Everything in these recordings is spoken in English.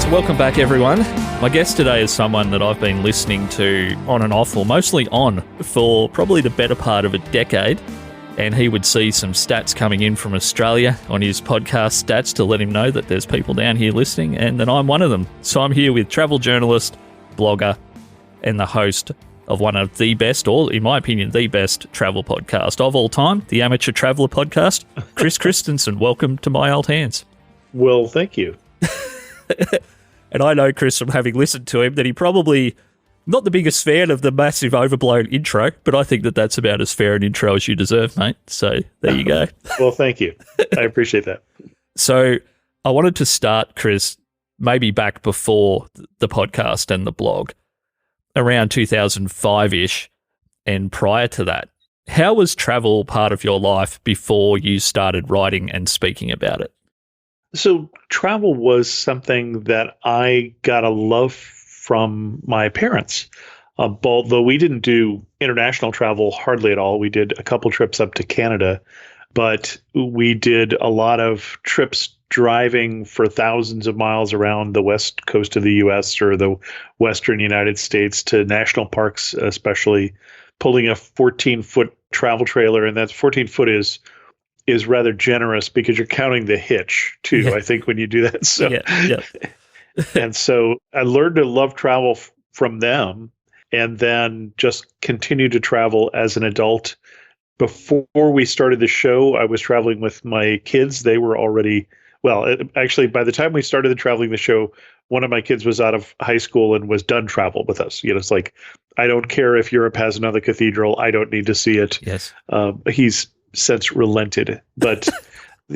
So welcome back, everyone. My guest today is someone that I've been listening to on and off, or mostly on, for probably the better part of a decade. And he would see some stats coming in from Australia on his podcast stats to let him know that there's people down here listening, and that I'm one of them. So I'm here with travel journalist, blogger, and the host of one of the best, or in my opinion, the best travel podcast of all time, the Amateur Traveller Podcast, Chris Christensen. Welcome to my old hands. Well, thank you. And I know, Chris, from having listened to him, that he probably not the biggest fan of the massive overblown intro, but I think that that's about as fair an intro as you deserve, mate. So there you go. Well, thank you. I appreciate that. So I wanted to start, Chris, maybe back before the podcast and the blog, around 2005-ish, and prior to that. How was travel part of your life before you started writing and speaking about it? So travel was something that I got a love from my parents. Although we didn't do international travel hardly at all. We did a couple trips up to Canada, but we did a lot of trips driving for thousands of miles around the west coast of the U.S. or the western United States to national parks, especially pulling a 14-foot travel trailer. And that 14-foot is rather generous because you're counting the hitch too, yeah. I think, when you do that. So, yeah. And so I learned to love travel from them, and then just continued to travel as an adult. Before we started the show, I was traveling with my kids. They were already, actually, by the time we started the show, one of my kids was out of high school and was done travel with us. You know, it's like, I don't care if Europe has another cathedral. I don't need to see it. Yes. He's since relented, but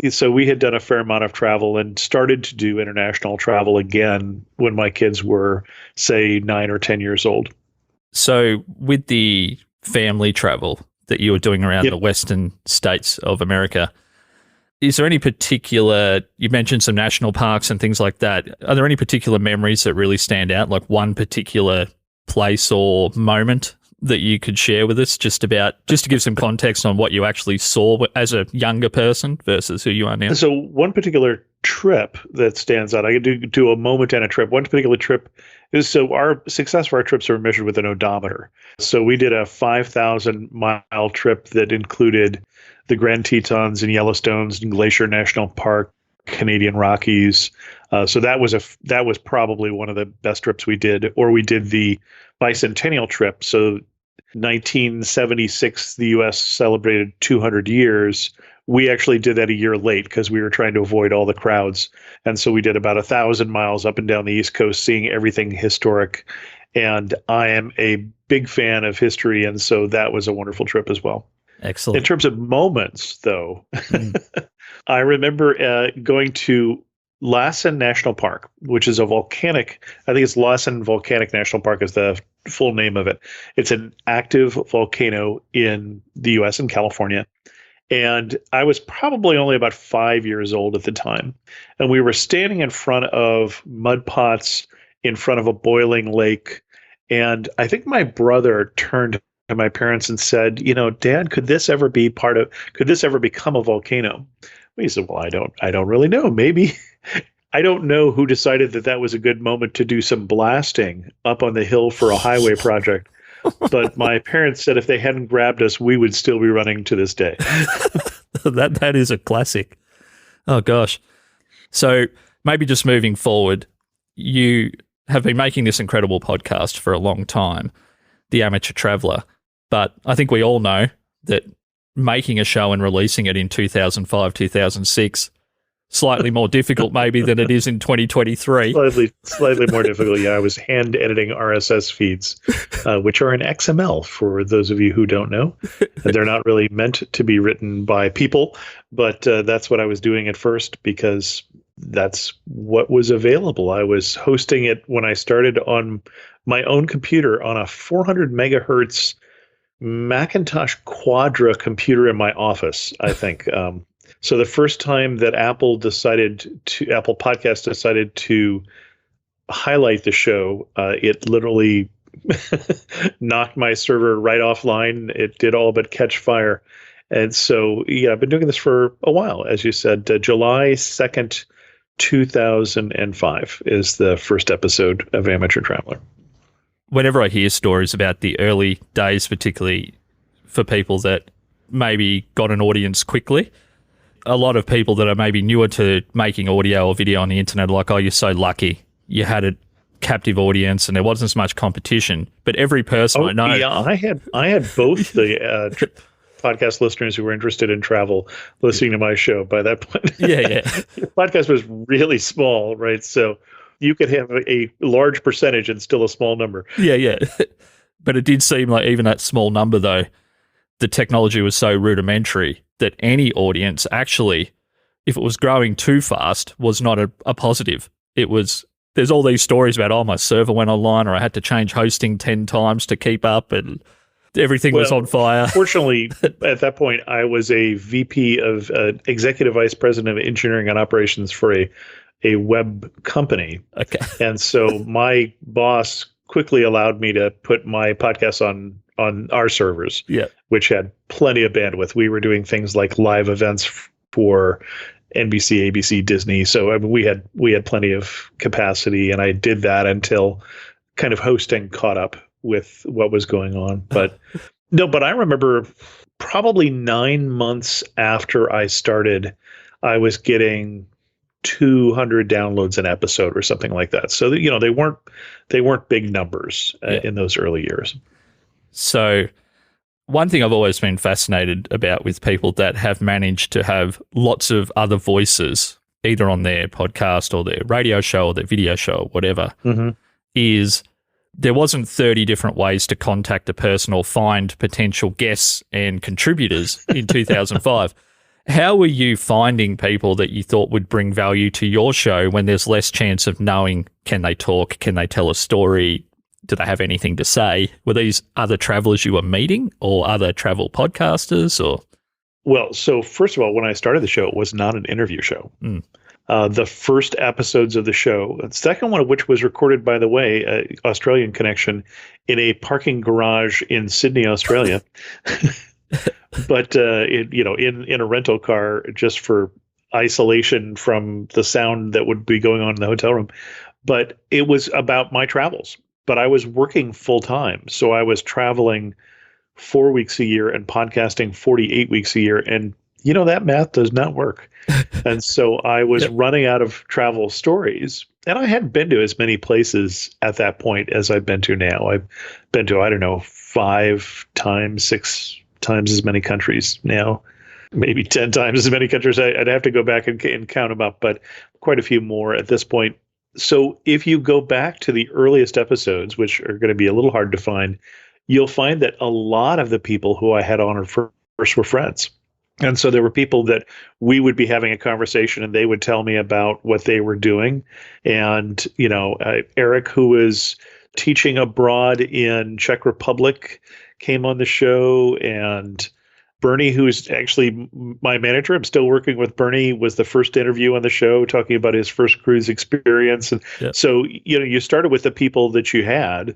so we had done a fair amount of travel and started to do international travel again when my kids were, say, 9 or 10 years old. So with the family travel that you were doing around the western states of America, is there any particular, you mentioned some national parks and things like that, are there any particular memories that really stand out, like one particular place or moment that you could share with us, just to give some context on what you actually saw as a younger person versus who you are now? So one particular trip that stands out, I could do a moment and a trip. One particular trip is, so our success of our trips are measured with an odometer. So we did a 5,000-mile trip that included the Grand Tetons and Yellowstones and Glacier National Park, Canadian Rockies. So that was probably one of the best trips we did. Or we did the bicentennial trip. So 1976, the U.S. celebrated 200 years. We actually did that a year late because we were trying to avoid all the crowds. And so we did about 1,000 miles up and down the East Coast, seeing everything historic. And I am a big fan of history, and so that was a wonderful trip as well. Excellent. In terms of moments, though, I remember going to Lassen National Park, which is I think it's Lassen Volcanic National Park is the full name of it. It's an active volcano in the U.S. in California. And I was probably only about 5 years old at the time. And we were standing in front of mud pots in front of a boiling lake. And I think my brother turned to my parents and said, Dad, could this ever become a volcano? He said, well, I don't really know. Maybe. I don't know who decided that was a good moment to do some blasting up on the hill for a highway project. But my parents said if they hadn't grabbed us, we would still be running to this day. That is a classic. Oh, gosh. So maybe just moving forward, you have been making this incredible podcast for a long time, The Amateur Traveller. But I think we all know that making a show and releasing it in 2005, 2006, slightly more difficult maybe than it is in 2023. Slightly more difficult. Yeah, I was hand editing RSS feeds, which are in XML for those of you who don't know. They're not really meant to be written by people, but that's what I was doing at first because that's what was available. I was hosting it when I started on my own computer on a 400 megahertz Macintosh Quadra computer in my office, I think. So the first time that Apple Podcast decided to highlight the show, it literally knocked my server right offline. It did all but catch fire. And so, yeah, I've been doing this for a while, as you said. July 2nd, 2005 is the first episode of Amateur Traveler. Whenever I hear stories about the early days, particularly for people that maybe got an audience quickly, a lot of people that are maybe newer to making audio or video on the internet are like, oh, you're so lucky. You had a captive audience and there wasn't as much competition. But every person I know... Yeah, I had both the podcast listeners who were interested in travel listening to my show by that point. Yeah. The podcast was really small, right? So you could have a large percentage and still a small number. Yeah. But it did seem like even that small number, though, the technology was so rudimentary that any audience actually, if it was growing too fast, was not a positive. It was... There's all these stories about, oh, my server went online or I had to change hosting 10 times to keep up and everything was on fire. Fortunately, at that point, I was a VP of Executive Vice President of Engineering and Operations for a web company. Okay. And so my boss quickly allowed me to put my podcasts on our servers, which had plenty of bandwidth. We were doing things like live events for NBC, ABC, Disney. So I mean, we had plenty of capacity, and I did that until kind of hosting caught up with what was going on. But but I remember probably 9 months after I started, I was getting 200 downloads an episode or something like that. So they weren't big numbers in those early years. So one thing I've always been fascinated about with people that have managed to have lots of other voices, either on their podcast or their radio show or their video show or whatever, is there wasn't 30 different ways to contact a person or find potential guests and contributors in 2005. How were you finding people that you thought would bring value to your show when there's less chance of knowing, can they talk, can they tell a story, do they have anything to say? Were these other travelers you were meeting or other travel podcasters? Or Well, so first of all, when I started the show, it was not an interview show. The first episodes of the show, the second one of which was recorded, by the way, Australian connection, in a parking garage in Sydney, Australia. But in a rental car, just for isolation from the sound that would be going on in the hotel room. But it was about my travels. But I was working full time, so I was traveling 4 weeks a year and podcasting 48 weeks a year, and that math does not work. And so I was running out of travel stories, and I hadn't been to as many places at that point as I've been to now. I've been to, I don't know, 5 times, 6 times as many countries now, maybe 10 times as many countries. I'd have to go back and count them up, but quite a few more at this point. So if you go back to the earliest episodes, which are going to be a little hard to find, you'll find that a lot of the people who I had on first were friends. And so there were people that we would be having a conversation and they would tell me about what they were doing. And, Eric, who was teaching abroad in Czech Republic, came on the show, and Bernie, who's actually my manager, I'm still working with Bernie, was the first interview on the show talking about his first cruise experience. And so, you started with the people that you had,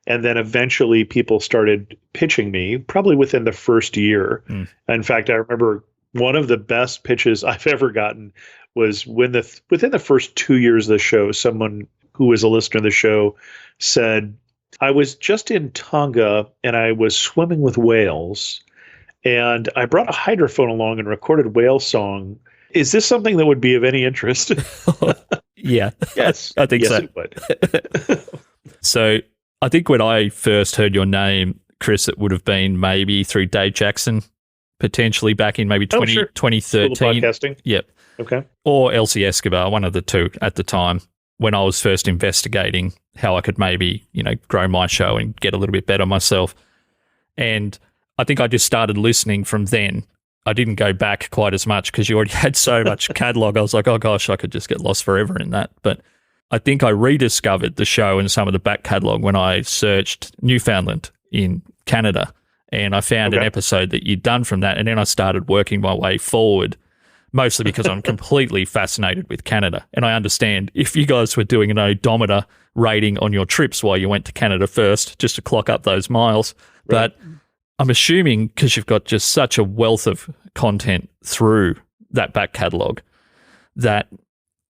and then eventually people started pitching me, probably within the first year. In fact, I remember one of the best pitches I've ever gotten was when within the first 2 years of the show, someone who was a listener of the show said, I was just in Tonga and I was swimming with whales, and I brought a hydrophone along and recorded whale song. Is this something that would be of any interest? Yeah. Yes. I think yes, so. It would. So I think when I first heard your name, Chris, it would have been maybe through Dave Jackson, potentially back in maybe 2013. Podcasting. Yep. Okay. Or Elsie Escobar, one of the two at the time, when I was first investigating how I could maybe, grow my show and get a little bit better myself. And I think I just started listening from then. I didn't go back quite as much because you already had so much catalog. I was like, oh gosh, I could just get lost forever in that. But I think I rediscovered the show and some of the back catalog when I searched Newfoundland in Canada, and I found an episode that you'd done from that. And then I started working my way forward, mostly because I'm completely fascinated with Canada. And I understand if you guys were doing an odometer rating on your trips while you went to Canada first, just to clock up those miles. Right. But I'm assuming because you've got just such a wealth of content through that back catalogue that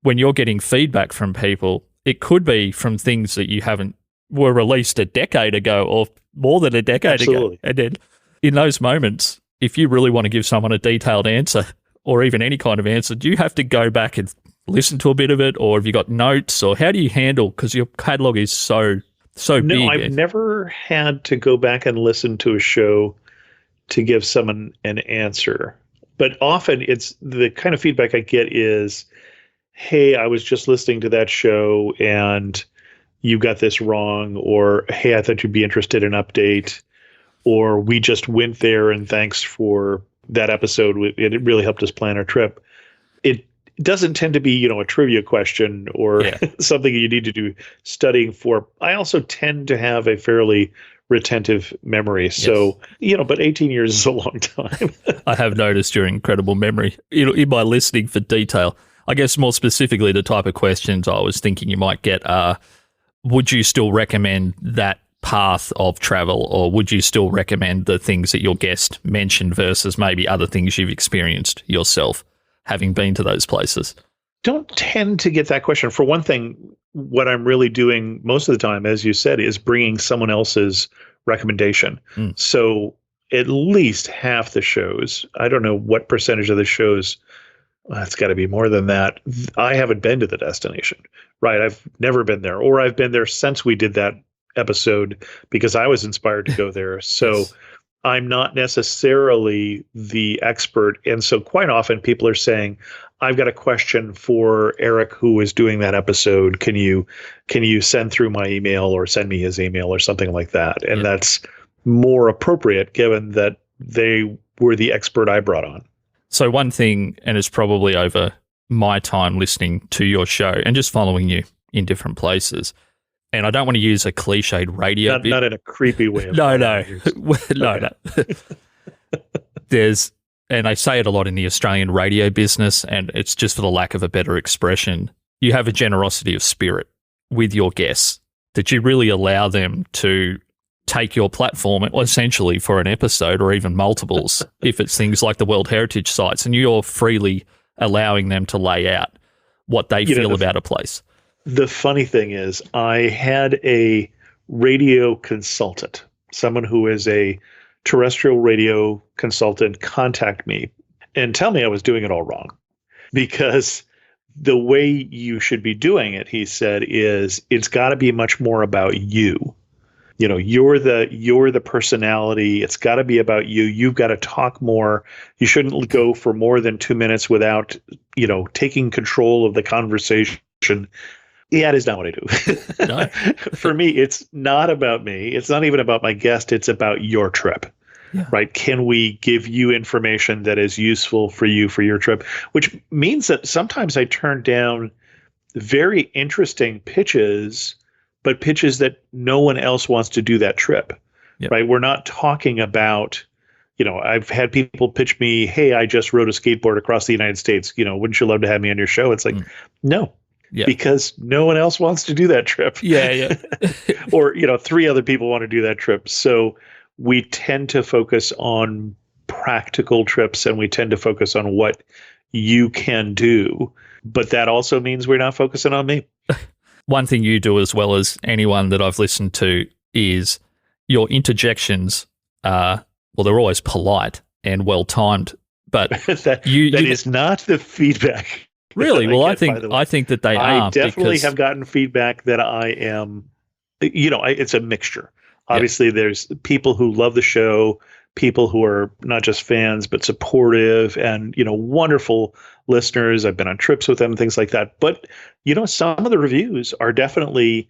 when you're getting feedback from people, it could be from things that you haven't were released a decade ago or more than a decade ago. And then in those moments, if you really want to give someone a detailed answer or even any kind of answer, do you have to go back and listen to a bit of it, or have you got notes, or how do you handle, because your catalog is so big? No, I've never had to go back and listen to a show to give someone an answer. But often it's the kind of feedback I get is, hey, I was just listening to that show and you got this wrong, or hey, I thought you'd be interested in an update, or we just went there and thanks for that episode. It really helped us plan our trip. It doesn't tend to be, a trivia question or something you need to do studying for. I also tend to have a fairly retentive memory. Yes. So, but 18 years is a long time. I have noticed your incredible memory in my listening for detail. I guess more specifically, the type of questions I was thinking you might get are, would you still recommend that path of travel, or would you still recommend the things that your guest mentioned versus maybe other things you've experienced yourself having been to those places? Don't tend to get that question. For one thing, what I'm really doing most of the time, as you said, is bringing someone else's recommendation. So at least half the shows, I don't know what percentage of the shows, it's got to be more than that, I haven't been to the destination, right? I've never been there, or I've been there since we did that episode because I was inspired to go there. So yes. I'm not necessarily the expert. And so quite often people are saying, I've got a question for Eric, who is doing that episode. Can you send through my email or send me his email or something like that? And that's more appropriate given that they were the expert I brought on. So one thing, and it's probably over my time listening to your show and just following you in different places, and I don't want to use a cliched radio bit. Not in a creepy way. No. There's, and I say it a lot in the Australian radio business, and it's just for the lack of a better expression, you have a generosity of spirit with your guests that you really allow them to take your platform essentially for an episode or even multiples if it's things like the World Heritage Sites, and you're freely allowing them to lay out what they feel about a place. The funny thing is, I had a radio consultant, someone who is a terrestrial radio consultant, contact me and tell me I was doing it all wrong. Because the way you should be doing it, he said, is it's got to be much more about you. You're the personality. It's got to be about you. You've got to talk more. You shouldn't go for more than 2 minutes without, taking control of the conversation. Yeah, it is not what I do. No. For me, it's not about me. It's not even about my guest. It's about your trip, right? Can we give you information that is useful for you for your trip? Which means that sometimes I turn down very interesting pitches, but pitches that no one else wants to do that trip, right? We're not talking about, I've had people pitch me, hey, I just rode a skateboard across the United States. Wouldn't you love to have me on your show? It's like, no. Yeah. Because no one else wants to do that trip. Yeah. Or, 3 other people want to do that trip. So we tend to focus on practical trips, and we tend to focus on what you can do. But that also means we're not focusing on me. One thing you do as well as anyone that I've listened to is your interjections are, well, they're always polite and well-timed. But that is not the feedback. Really? Well, I think that they are. I definitely have gotten feedback that I am, it's a mixture. Obviously, there's people who love the show, people who are not just fans, but supportive and, wonderful listeners. I've been on trips with them, things like that. But, some of the reviews are definitely,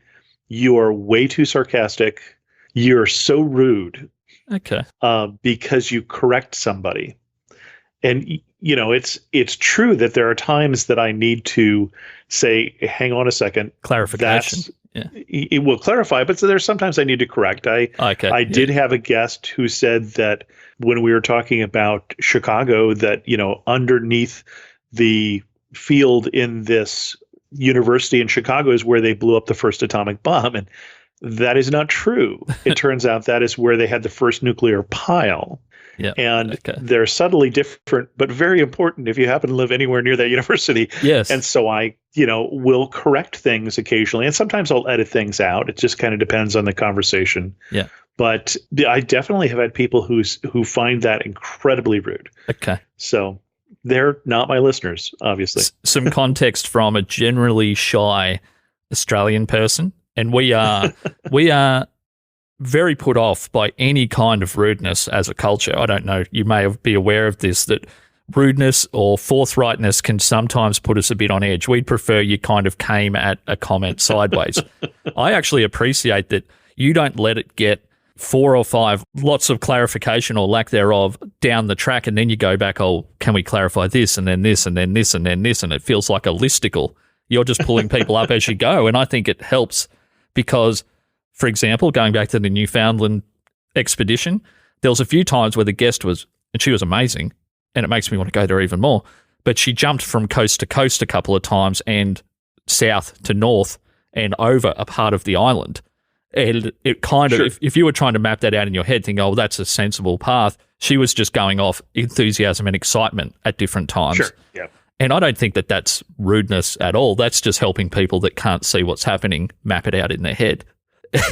you are way too sarcastic. You're so rude. Okay. Because you correct somebody. And, it's true that there are times that I need to say, hang on a second. Clarification. It will clarify, but so there's sometimes I need to correct. I did have a guest who said that when we were talking about Chicago, that, underneath the field in this university in Chicago is where they blew up the first atomic bomb. And That is not true. It turns out that is where they had the first nuclear pile. Yeah. And Okay. they're subtly different, but very important if you happen to live anywhere near that university. Yes. And so I, will correct things occasionally. And sometimes I'll edit things out. It just kind of depends on the conversation. Yeah. But I definitely have had people who find that incredibly rude. Okay. So they're not my listeners, obviously. Some context from a generally shy Australian person. And we are very put off by any kind of rudeness as a culture. I don't know, you may be aware of this, that rudeness or forthrightness can sometimes put us a bit on edge. We'd prefer you kind of came at a comment sideways. I actually appreciate that you don't let it get 4 or 5 lots of clarification or lack thereof down the track, and then you go back, oh, can we clarify this, and then this, and then this, and then this, and it feels like a listicle. You're just pulling people up as you go, and I think it helps because, for example, going back to the Newfoundland expedition, there was a few times where the guest was, and she was amazing, and it makes me want to go there even more, but she jumped from coast to coast a couple of times and south to north and over a part of the island. And it kind of, if you were trying to map that out in your head, think, oh, that's a sensible path, she was just going off enthusiasm and excitement at different times. Sure, yeah. And I don't think that that's rudeness at all. That's just helping people that can't see what's happening map it out in their head.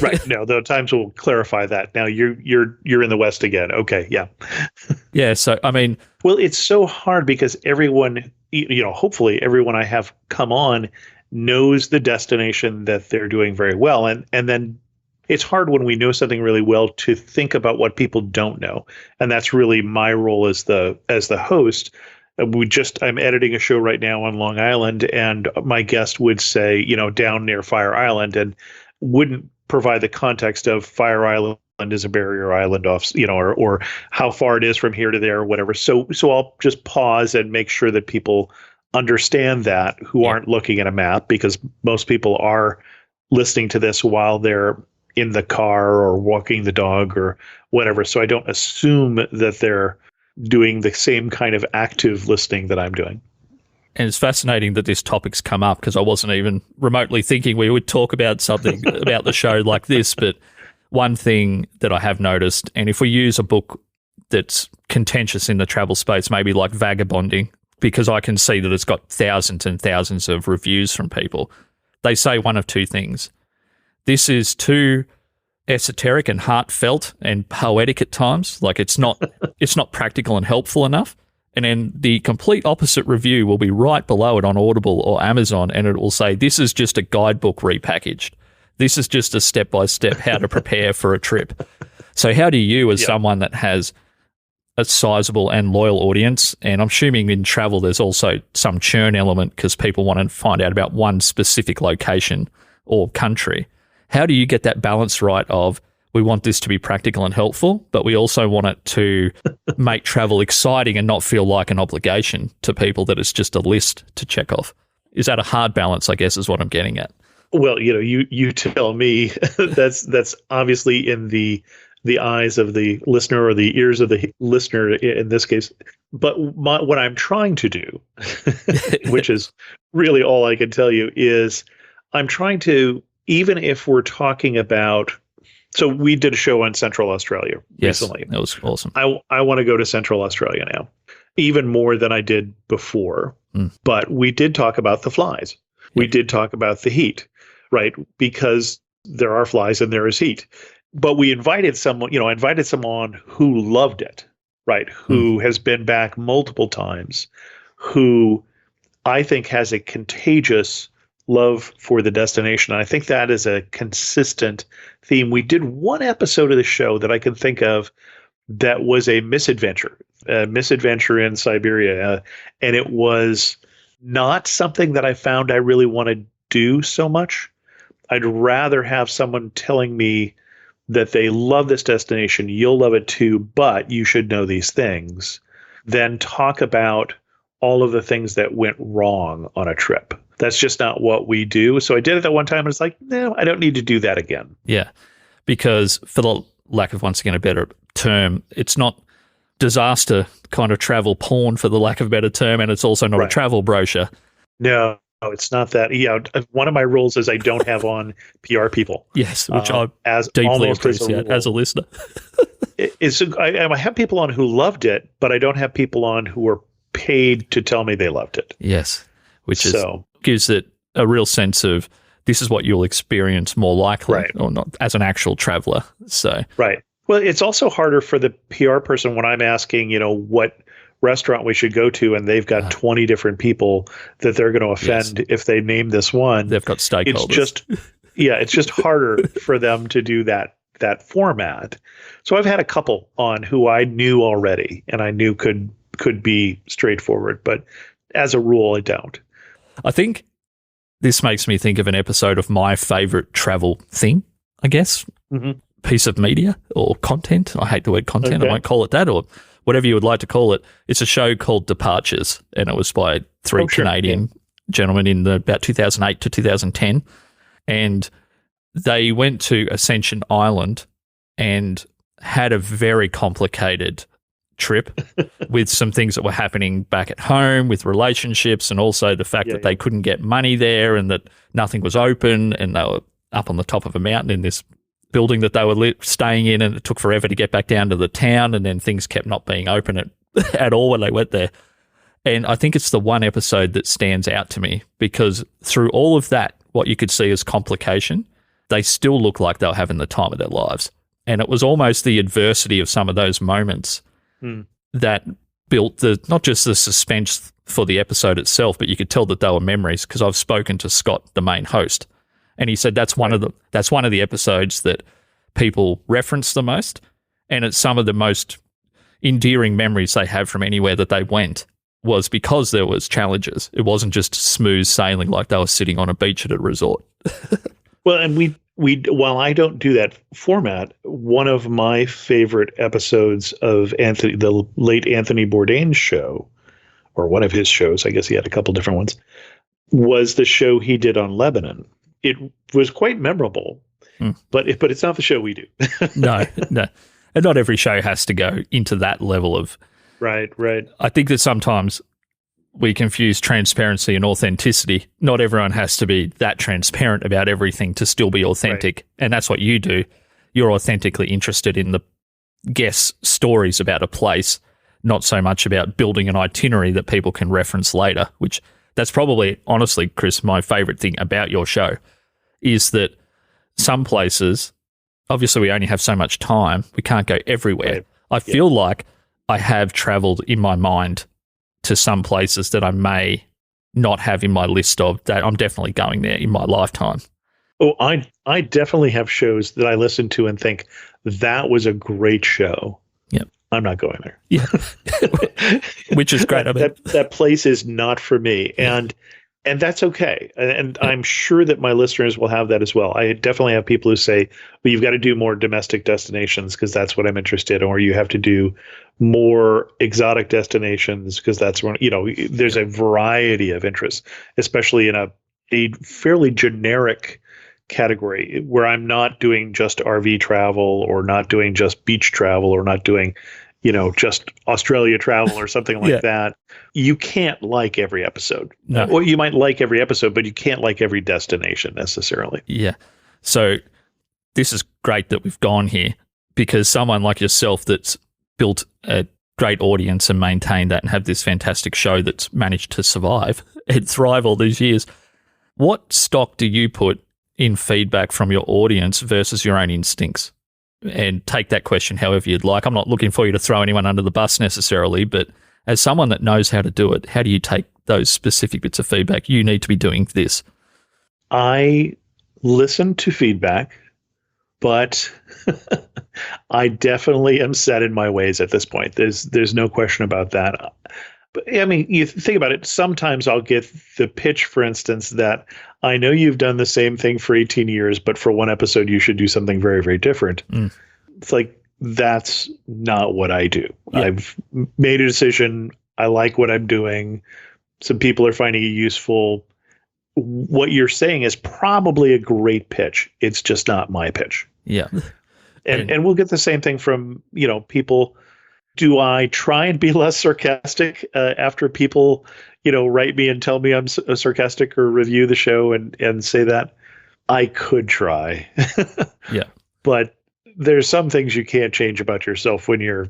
Right. No, there are times we'll clarify that. Now you're in the West again. Okay. Yeah. Yeah. So, I mean, well, it's so hard because everyone, hopefully everyone I have come on knows the destination that they're doing very well. And then it's hard when we know something really well to think about what people don't know. And that's really my role as the host. I'm editing a show right now on Long Island, and my guest would say, down near Fire Island, and wouldn't provide the context of Fire Island is a barrier island off, or how far it is from here to there or whatever. So I'll just pause and make sure that people understand that who aren't looking at a map, because most people are listening to this while they're in the car or walking the dog or whatever. So I don't assume that they're doing the same kind of active listening that I'm doing. And it's fascinating that this topic's come up because I wasn't even remotely thinking we would talk about something about the show like this. But one thing that I have noticed, and if we use a book that's contentious in the travel space, maybe like Vagabonding, because I can see that it's got thousands and thousands of reviews from people, they say one of two things. This is too esoteric and heartfelt and poetic at times. Like it's not practical and helpful enough. And then the complete opposite review will be right below it on Audible or Amazon, and it will say, this is just a guidebook repackaged. This is just a step-by-step how to prepare for a trip. So how do you, as someone that has a sizable and loyal audience, and I'm assuming in travel there's also some churn element because people want to find out about one specific location or country, how do you get that balance right of, we want this to be practical and helpful, but we also want it to make travel exciting and not feel like an obligation to people that it's just a list to check off? Is that a hard balance, I guess, is what I'm getting at? Well, you tell me. That's obviously in the eyes of the listener or the ears of the listener in this case. But what I'm trying to do, which is really all I can tell you, is I'm trying to, even if we're talking about, so we did a show on Central Australia recently. That was awesome. I want to go to Central Australia now, even more than I did before. But we did talk about the flies. We did talk about the heat, right? Because there are flies and there is heat. But we invited someone, who loved it, right? Who has been back multiple times, who I think has a contagious love for the destination. And I think that is a consistent theme. We did one episode of the show that I can think of that was a misadventure in Siberia. And it was not something that I found I really want to do so much. I'd rather have someone telling me that they love this destination, you'll love it too, but you should know these things, than talk about all of the things that went wrong on a trip. That's just not what we do. So I did it that one time and it's like, no, I don't need to do that again. Yeah, because for the lack of, once again, a better term, it's not disaster kind of travel porn, for the lack of a better term, and it's also not a travel brochure. No, it's not that. Yeah, one of my rules is I don't have on PR people. Yes, which I as deeply almost appreciate as a listener. I have people on who loved it, but I don't have people on who were paid to tell me they loved it. Yes, which gives it a real sense of this is what you'll experience more likely, right, or not as an actual traveler. So right. Well, it's also harder for the PR person when I'm asking, what restaurant we should go to, and they've got 20 different people that they're going to offend if they name this one. They've got stakeholders. It's just harder for them to do that format. So I've had a couple on who I knew already and I knew could be straightforward, but as a rule, I don't. I think this makes me think of an episode of my favorite travel thing, I guess, piece of media or content. I hate the word content. Okay. I won't call it that, or whatever you would like to call it. It's a show called Departures, and it was by three Canadian gentlemen in about 2008 to 2010. And they went to Ascension Island and had a very complicated trip with some things that were happening back at home with relationships, and also the fact that they couldn't get money there and that nothing was open, and they were up on the top of a mountain in this building that they were staying in, and it took forever to get back down to the town, and then things kept not being open at all when they went there. And I think it's the one episode that stands out to me because through all of that, what you could see as complication, they still look like they were having the time of their lives. And it was almost the adversity of some of those moments that built not just the suspense for the episode itself, but you could tell that they were memories, because I've spoken to Scott, the main host, and he said that's one of the episodes that people reference the most, and it's some of the most endearing memories they have from anywhere that they went was because there was challenges. It wasn't just smooth sailing like they were sitting on a beach at a resort. Well, and we while I don't do that format, one of my favorite episodes of the late Anthony Bourdain's show, or one of his shows, I guess he had a couple different ones, was the show he did on Lebanon. It was quite memorable, but it's not the show we do. No. And not every show has to go into that level of... Right. I think that sometimes we confuse transparency and authenticity. Not everyone has to be that transparent about everything to still be authentic. Right. And that's what you do. You're authentically interested in the guests' stories about a place, not so much about building an itinerary that people can reference later, which that's probably, honestly, Chris, my favorite thing about your show is that some places, obviously we only have so much time, we can't go everywhere. Right. I feel like I have traveled in my mind to some places that I may not have in my list of that I'm definitely going there in my lifetime. Oh, I definitely have shows that I listen to and think that was a great show. Yep. I'm not going there. Yeah. Which is great. That place is not for me. Yeah. And that's okay. And I'm sure that my listeners will have that as well. I definitely have people who say, well, you've got to do more domestic destinations because that's what I'm interested in, or you have to do more exotic destinations because that's when, there's a variety of interests, especially in a fairly generic category where I'm not doing just RV travel or not doing just beach travel or not doing, just Australia travel or something like that. You can't like every episode. No. Or you might like every episode, but you can't like every destination necessarily. Yeah. So this is great that we've gone here because someone like yourself that's built a great audience and maintained that and have this fantastic show that's managed to survive and thrive all these years. What stock do you put in feedback from your audience versus your own instincts? And take that question however you'd like. I'm not looking for you to throw anyone under the bus necessarily, but as someone that knows how to do it, how do you take those specific bits of feedback? You need to be doing this. I listen to feedback, but I definitely am set in my ways at this point. There's no question about that. But I mean, you think about it, sometimes I'll get the pitch, for instance, that I know you've done the same thing for 18 years, but for one episode, you should do something very, very different. It's like, that's not what I do. Yeah. I've made a decision. I like what I'm doing. Some people are finding it useful. What you're saying is probably a great pitch. It's just not my pitch. Yeah. And we'll get the same thing from, people Do I try and be less sarcastic after people, write me and tell me I'm sarcastic or review the show and say that? I could try. Yeah. But there's some things you can't change about yourself when you're,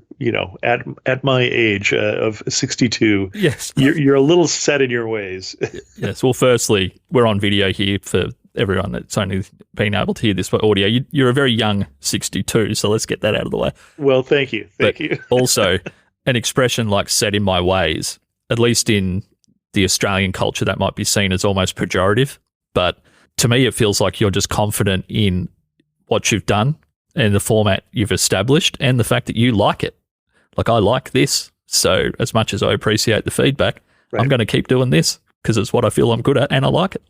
at my age of 62. Yes. You're a little set in your ways. Yes. Well, firstly, we're on video here for everyone that's only been able to hear this by audio. You're a very young 62, so let's get that out of the way. Well, thank you. Thank you. Also, an expression like set in my ways, at least in the Australian culture, that might be seen as almost pejorative. But to me, it feels like you're just confident in what you've done and the format you've established and the fact that you like it. Like, I like this. So as much as I appreciate the feedback, right, I'm going to keep doing this because it's what I feel I'm good at and I like it.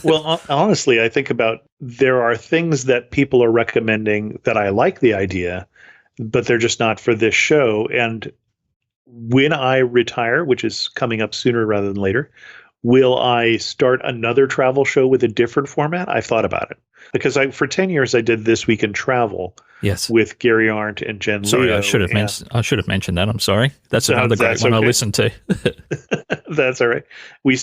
Well, honestly, I think about there are things that people are recommending that I like the idea, but they're just not for this show. And when I retire, which is coming up sooner rather than later, will I start another travel show with a different format? I've thought about it. Because for 10 years, I did This Week in Travel with Gary Arndt and Jen Sorry, Leo. I should have mentioned that. I'm sorry. That's another great one I listened to. That's all right. I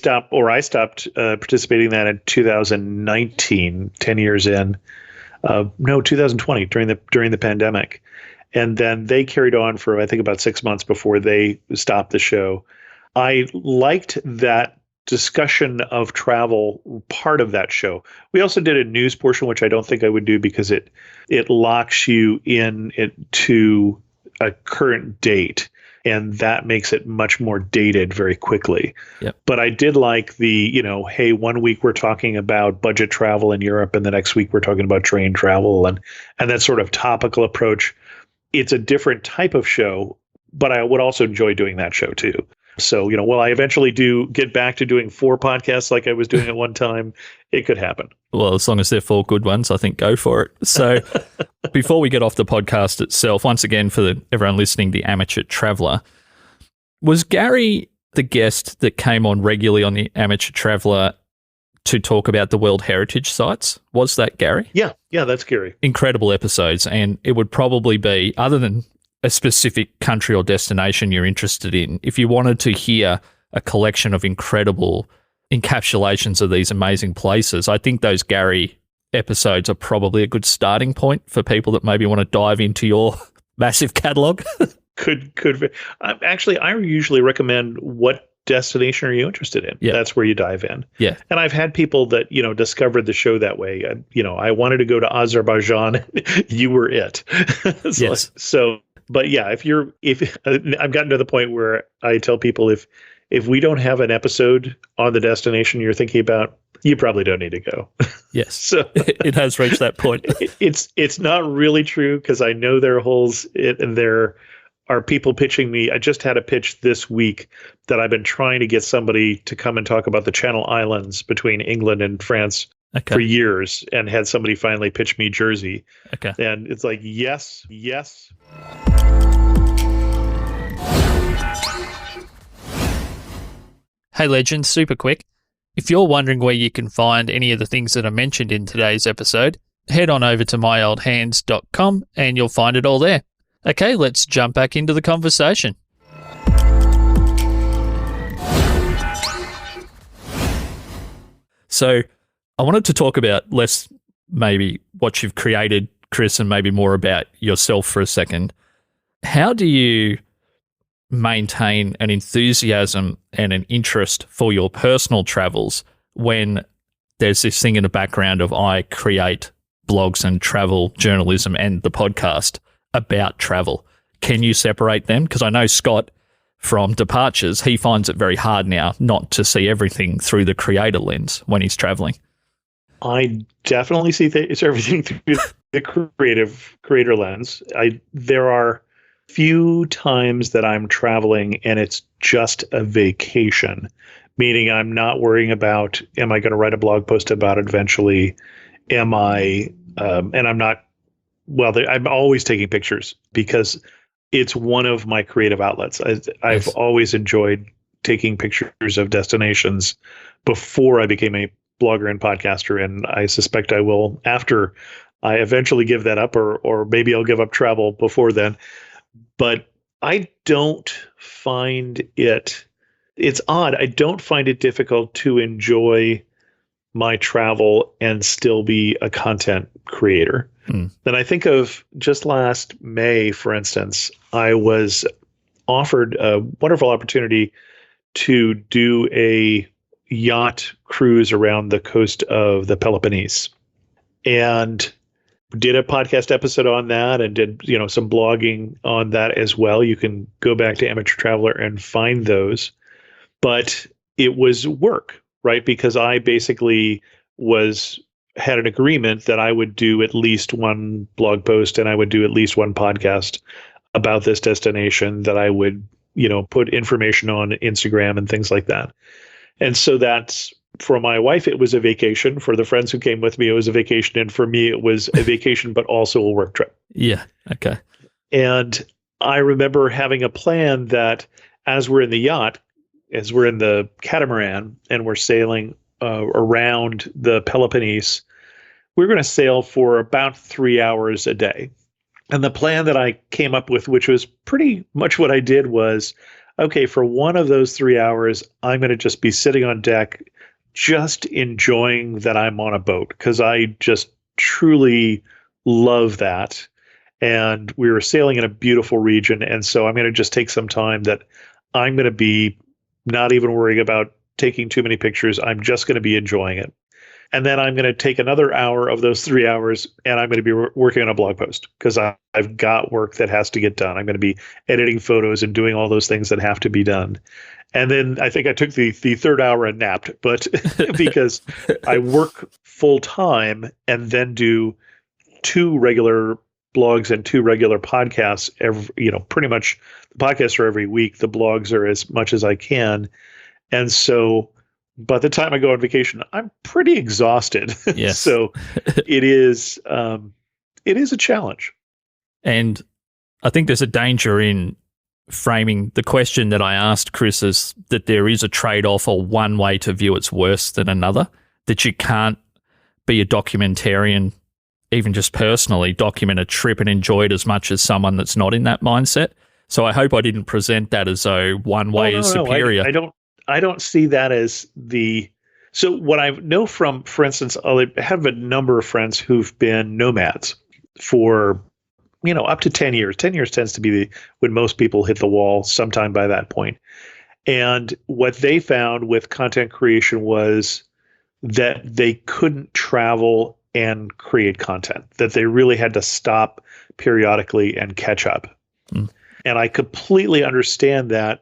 stopped participating in that in 2019, 10 years in. 2020, during the pandemic. And then they carried on for, I think, about 6 months before they stopped the show. I liked that discussion of travel part of that show. We also did a news portion, which I don't think I would do because it locks you in to a current date, and that makes it much more dated very quickly. Yep. But I did like the, hey, 1 week we're talking about budget travel in Europe, and the next week we're talking about train travel, and that sort of topical approach. It's a different type of show, but I would also enjoy doing that show too. So, will I eventually get back to doing 4 podcasts like I was doing at one time? It could happen. Well, as long as they're 4 good ones, I think go for it. So before we get off the podcast itself, once again, for everyone listening, the Amateur Traveller, was Gary the guest that came on regularly on the Amateur Traveller to talk about the World Heritage Sites? Was that Gary? Yeah, that's Gary. Incredible episodes, and it would probably be, other than a specific country or destination you're interested in, if you wanted to hear a collection of incredible encapsulations of these amazing places, I think those Gary episodes are probably a good starting point for people that maybe want to dive into your massive catalog. Could actually, I usually recommend, what destination are you interested in? Yeah. That's where you dive in. Yeah. And I've had people that, discovered the show that way. I wanted to go to Azerbaijan. You were it. Yes. But yeah, if I've gotten to the point where I tell people, if we don't have an episode on the destination you're thinking about, you probably don't need to go. Yes. So it has reached that point. It's not really true, because I know there are holes and there are people pitching me. I just had a pitch this week that I've been trying to get somebody to come and talk about the Channel Islands between England and France for years, and had somebody finally pitch me Jersey. Okay. And it's like, yes. Hey legends, super quick. If you're wondering where you can find any of the things that are mentioned in today's episode, head on over to myoldhands.com and you'll find it all there. Okay, let's jump back into the conversation. So I wanted to talk about less maybe what you've created, Chris, and maybe more about yourself for a second. How do you maintain an enthusiasm and an interest for your personal travels when there's this thing in the background of I create blogs and travel journalism and the podcast about travel? Can you separate them? Because I know Scott from Departures, he finds it very hard now not to see everything through the creator lens when he's traveling. I definitely see it's everything through the creator lens. There are few times that I'm traveling and it's just a vacation, meaning I'm not worrying about, am I going to write a blog post about it eventually? And I'm not, I'm always taking pictures because it's one of my creative outlets. I've always enjoyed taking pictures of destinations before I became a blogger and podcaster, and I suspect I will after I eventually give that up, or maybe I'll give up travel before then. But I don't find it's odd. I don't find it difficult to enjoy my travel and still be a content creator. Then I think of just last May, for instance, I was offered a wonderful opportunity to do a yacht cruise around the coast of the Peloponnese, and did a podcast episode on that, and did some blogging on that as well. You can go back to Amateur Traveler and find those, but it was work, right? Because I basically had an agreement that I would do at least one blog post and I would do at least one podcast about this destination, that I would put information on Instagram and things like that. And so that's, for my wife, it was a vacation. For the friends who came with me, it was a vacation. And for me, it was a vacation, but also a work trip. Yeah. Okay. And I remember having a plan that as we're in the yacht, as we're in the catamaran and we're sailing around the Peloponnese, we're going to sail for about 3 hours a day. And the plan that I came up with, which was pretty much what I did, was, okay, for one of those 3 hours, I'm going to just be sitting on deck, just enjoying that I'm on a boat, because I just truly love that. And we were sailing in a beautiful region. And so I'm going to just take some time that I'm going to be not even worrying about taking too many pictures. I'm just going to be enjoying it. And then I'm going to take another hour of those 3 hours and I'm going to be working on a blog post, because I've got work that has to get done. I'm going to be editing photos and doing all those things that have to be done. And then I think I took the third hour and napped, but because I work full time and then do 2 regular blogs and 2 regular podcasts pretty much. The podcasts are every week. The blogs are as much as I can. And so by the time I go on vacation, I'm pretty exhausted. Yes. So it is a challenge. And I think there's a danger in framing the question that I asked Chris as that there is a trade-off, or one way to view it's worse than another, that you can't be a documentarian, even just personally, document a trip and enjoy it as much as someone that's not in that mindset. So I hope I didn't present that as though one way is superior. I don't see that as the. So what I know from, for instance, I have a number of friends who've been nomads for, up to 10 years. 10 years tends to be when most people hit the wall sometime by that point. And what they found with content creation was that they couldn't travel and create content, that they really had to stop periodically and catch up. Mm. And I completely understand that.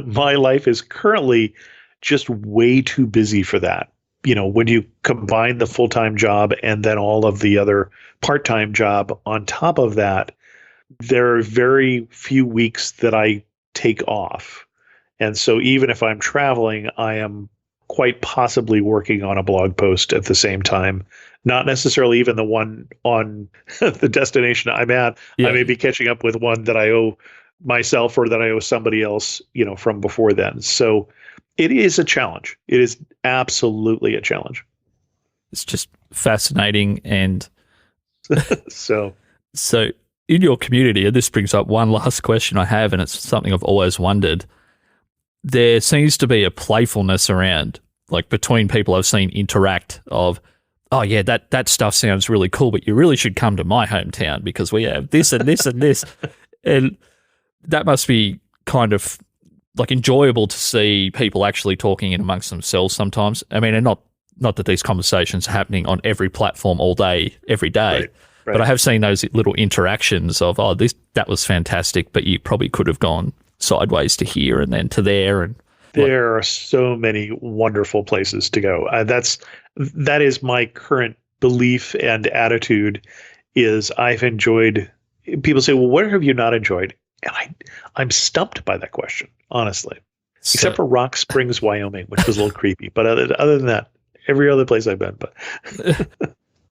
My life is currently just way too busy for that. When you combine the full-time job and then all of the other part-time job on top of that, there are very few weeks that I take off. And so even if I'm traveling, I am quite possibly working on a blog post at the same time, not necessarily even the one on the destination I'm at. Yeah. I may be catching up with one that I owe myself or that I owe somebody else, from before then. So it is a challenge. It is absolutely a challenge. It's just fascinating. And so in your community, and this brings up one last question I have, and it's something I've always wondered. There seems to be a playfulness around, like between people I've seen interact of, oh yeah, that stuff sounds really cool, but you really should come to my hometown because we have this and this and this. And that must be kind of like enjoyable to see people actually talking in amongst themselves sometimes. I mean, and not that these conversations are happening on every platform all day, every day, right. But I have seen those little interactions of, oh, that was fantastic, but you probably could have gone sideways to here and then to there. And there are so many wonderful places to go. That is my current belief and attitude. Is I've enjoyed. People say, well, what have you not enjoyed? And I'm stumped by that question, honestly. Except for Rock Springs, Wyoming, which was a little creepy. But other than that, every other place I've been. But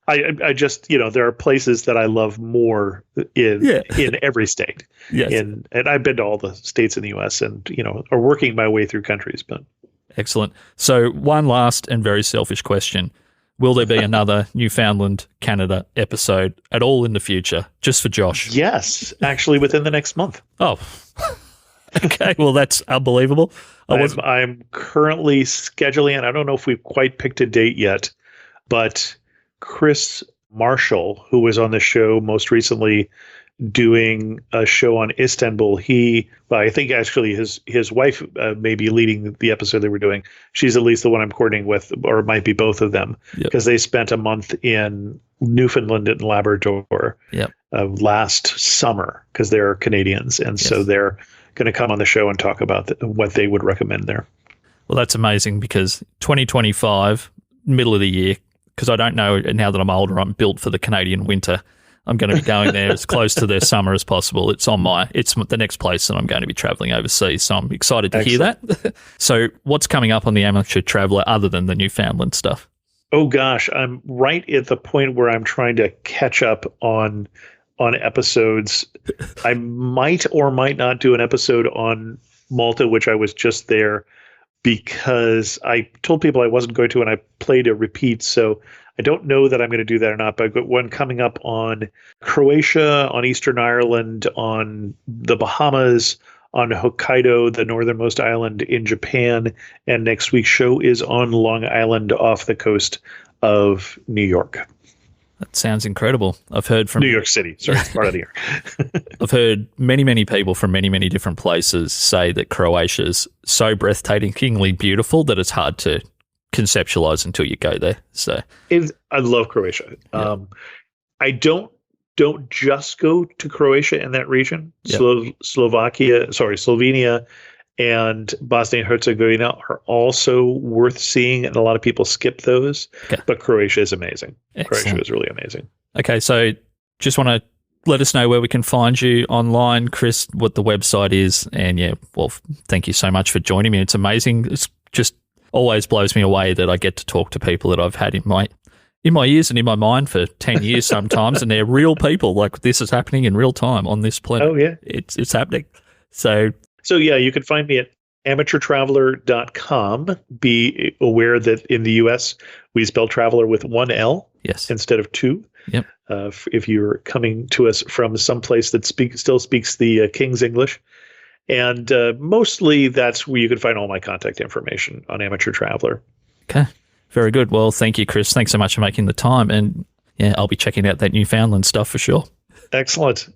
I just, there are places that I love more in every state. Yes. And I've been to all the states in the U.S. and, are working my way through countries. But excellent. So one last and very selfish question. Will there be another Newfoundland, Canada episode at all in the future, just for Josh? Yes, actually within the next month. Oh, okay. Well, that's unbelievable. I'm currently scheduling, and I don't know if we've quite picked a date yet, but Chris Marshall, who was on the show most recently doing a show on Istanbul, I think actually his wife may be leading the episode they were doing. She's at least the one I'm coordinating with, or it might be both of them, because they spent a month in Newfoundland and Labrador last summer, because they're Canadians, and so they're going to come on the show and talk about what they would recommend there. Well, that's amazing, because 2025, middle of the year, because I don't know, now that I'm older, I'm built for the Canadian winter. I'm going to be going there as close to their summer as possible. It's the next place that I'm going to be traveling overseas. So I'm excited to hear that. So what's coming up on the Amateur Traveller other than the Newfoundland stuff? Oh gosh, I'm right at the point where I'm trying to catch up on episodes. I might or might not do an episode on Malta, which I was just there, because I told people I wasn't going to, and I played a repeat. So I don't know that I'm going to do that or not, but I've got one coming up on Croatia, on Eastern Ireland, on the Bahamas, on Hokkaido, the northernmost island in Japan, and next week's show is on Long Island off the coast of New York. That sounds incredible. I've heard from New York City, sorry, part of New York. I've heard many, many people from many, many different places say that Croatia's so breathtakingly beautiful that it's hard to conceptualize until you go there. So I love Croatia. Yeah. I don't just go to Croatia in that region. Yep. Slovenia and Bosnia and Herzegovina are also worth seeing, and a lot of people skip those. Okay. But Croatia is amazing. Excellent. Croatia is really amazing. Okay, so just want to let us know where we can find you online, Chris, what the website is, and thank you so much for joining me. It's amazing. It's just always blows me away that I get to talk to people that I've had in my ears and in my mind for 10 years sometimes, and they're real people. Like, this is happening in real time on this planet. Oh, yeah. It's happening. So yeah, you can find me at amateurtraveler.com. Be aware that in the U.S., we spell traveler with one L instead of two. Yep. If you're coming to us from someplace that still speaks the King's English. And mostly that's where you can find all my contact information on Amateur Traveler. Okay. Very good. Well, thank you, Chris. Thanks so much for making the time. And I'll be checking out that Newfoundland stuff for sure. Excellent.